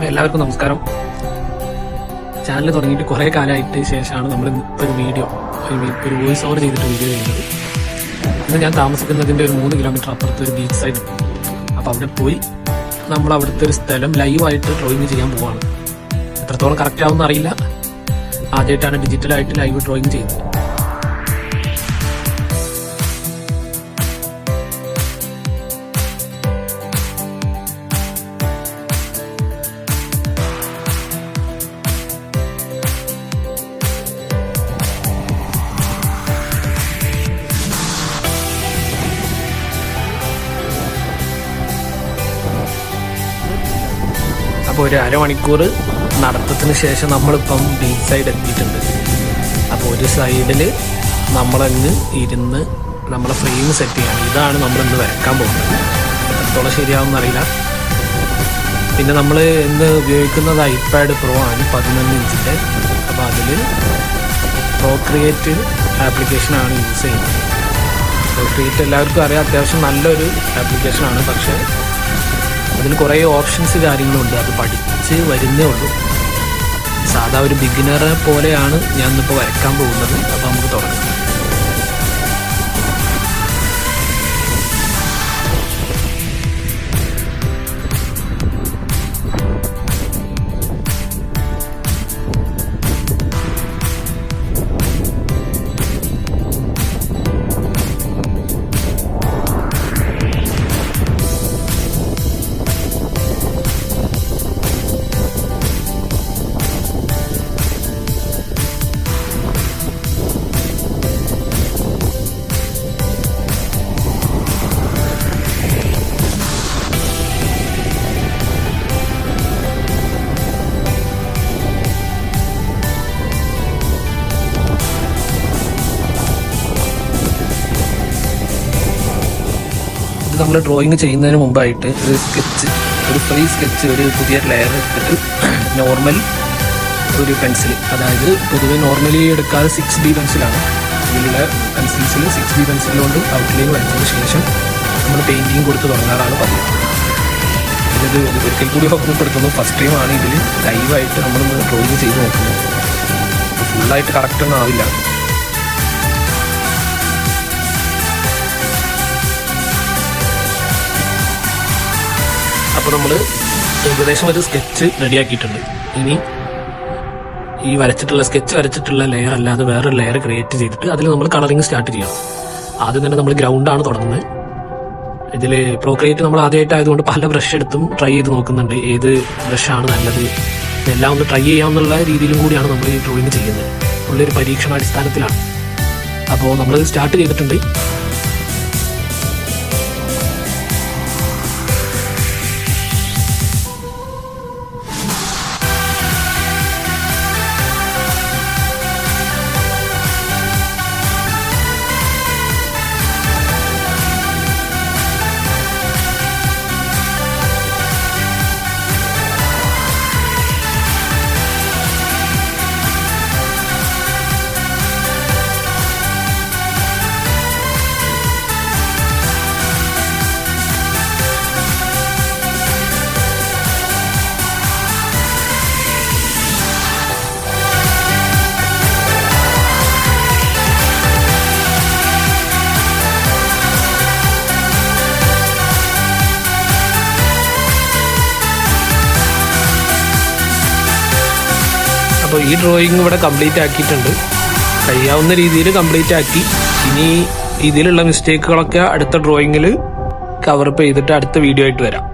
എല്ലാവർക്കും നമസ്കാരം. ചാനൽ തുടങ്ങിയിട്ട് കുറേ കാലമായിട്ട് ശേഷമാണ് നമ്മൾ ഒരു വീഡിയോ ഒരു വോയിസ് ഓവർ ചെയ്തിട്ട് വീഡിയോ ചെയ്യുന്നത്. ഇന്ന് ഞാൻ താമസിക്കുന്നതിൻ്റെ ഒരു 3 കിലോമീറ്റർ അപ്പുറത്ത് ഒരു ബീച്ച് സൈഡ്. അപ്പോൾ അവിടെ പോയി നമ്മൾ അവിടുത്തെ ഒരു സ്ഥലം ലൈവായിട്ട് ഡ്രോയിങ് ചെയ്യാൻ പോവാണ്. എത്രത്തോളം കറക്റ്റ് ആവുമെന്ന് അറിയില്ല. ആദ്യമായിട്ടാണ് ഡിജിറ്റലായിട്ട് ലൈവ് ഡ്രോയിങ് ചെയ്യുന്നത്. അപ്പോൾ ഒരു അരമണിക്കൂർ നടത്തത്തിന് ശേഷം നമ്മളിപ്പം ബീച്ച് സൈഡ് എത്തിയിട്ടുണ്ട്. അപ്പോൾ ഒരു സൈഡിൽ നമ്മളങ്ങ് ഇരുന്ന് നമ്മളെ ഫ്രെയിം സെറ്റ് ചെയ്യണം. ഇതാണ് നമ്മളിന്ന് വരയ്ക്കാൻ പോകുന്നത്. എത്രത്തോളം ശരിയാവുമെന്നറിയില്ല. പിന്നെ നമ്മൾ ഇന്ന് ഉപയോഗിക്കുന്നത് iPad Pro ആണ്, 11 ഇഞ്ചിൻ്റെ. അപ്പോൾ അതിൽ പ്രോക്രിയേറ്റ് ആപ്ലിക്കേഷനാണ് യൂസ് ചെയ്യുന്നത്. പ്രോക്രിയേറ്റ് എല്ലാവർക്കും അറിയാം, അത്യാവശ്യം നല്ലൊരു ആപ്ലിക്കേഷനാണ്. പക്ഷേ അതിൽ കുറേ ഓപ്ഷൻസ് കാര്യങ്ങളുണ്ട്. അത് പഠിച്ച് വരുന്നേ ഉള്ളൂ. സാധാ ഒരു ബിഗിനറെ പോലെയാണ് ഞാൻ ഇന്നിപ്പോൾ വരയ്ക്കാൻ പോകുന്നത്. അപ്പോൾ നമുക്ക് തുടങ്ങാം. നമ്മൾ ഡ്രോയിങ് ചെയ്യുന്നതിന് മുമ്പായിട്ട് ഒരു ഫ്രീ സ്കെച്ച് ഒരു പുതിയ ലെയർ എടുത്തിട്ട് നോർമൽ ഒരു പെൻസിൽ, അതായത് പൊതുവെ നോർമലി എടുക്കാതെ 6B പെൻസിലാണ്. ഇതിലുള്ള പെൻസിൽസിൽ 6B പെൻസിൽ കൊണ്ട് ഔട്ട്ലൈൻ വരച്ചതിന് ശേഷം നമ്മൾ പെയിൻറ്റിങ് കൊടുത്ത് തുടങ്ങാറാണ് പതിവ്. ഇത് ഒരിക്കൽ കൂടി ഓർമ്മപ്പെടുത്തുന്നു, ഫസ്റ്റ് ടൈമാണ് ഇതിൽ ലൈവായിട്ട് നമ്മളൊന്ന് ഡ്രോയിങ് ചെയ്ത് നോക്കുന്നത്. ഫുള്ളായിട്ട് കറക്റ്റൊന്നും ആവില്ല. അപ്പോൾ നമ്മൾ ഏകദേശം ഒരു സ്കെച്ച് റെഡിയാക്കിയിട്ടുണ്ട്. ഇനി ഈ സ്കെച്ച് വരച്ചിട്ടുള്ള ലെയർ അല്ലാതെ വേറൊരു ലെയർ ക്രിയേറ്റ് ചെയ്തിട്ട് അതിൽ നമ്മൾ കളറിങ് സ്റ്റാർട്ട് ചെയ്യണം. ആദ്യം തന്നെ നമ്മൾ ഗ്രൗണ്ടാണ് തുടങ്ങുന്നത്. ഇതിൽ പ്രോക്രിയേറ്റ് നമ്മൾ ആദ്യമായിട്ടായതുകൊണ്ട് പല ബ്രഷ് എടുത്തും ട്രൈ ചെയ്ത് നോക്കുന്നുണ്ട്, ഏത് ബ്രഷാണ് നല്ലത്, ഇതെല്ലാം ഒന്ന് ട്രൈ ചെയ്യാമെന്നുള്ള രീതിയിലും കൂടിയാണ് നമ്മൾ ഈ ഡ്രോയിങ് ചെയ്യുന്നത്. ഉള്ളൊരു പരീക്ഷണാടിസ്ഥാനത്തിലാണ്. അപ്പോൾ നമ്മൾ സ്റ്റാർട്ട് ചെയ്തിട്ടുണ്ട്. അപ്പോൾ ഈ ഡ്രോയിങ് ഇവിടെ കംപ്ലീറ്റ് ആക്കിയിട്ടുണ്ട്. കഴിയാവുന്ന രീതിയിൽ കംപ്ലീറ്റ് ആക്കി. ഇനി ഇതിലുള്ള മിസ്റ്റേക്കുകളൊക്കെ അടുത്ത ഡ്രോയിങ്ങിൽ കവറപ്പ് ചെയ്തിട്ട് അടുത്ത വീഡിയോ ആയിട്ട് വരാം.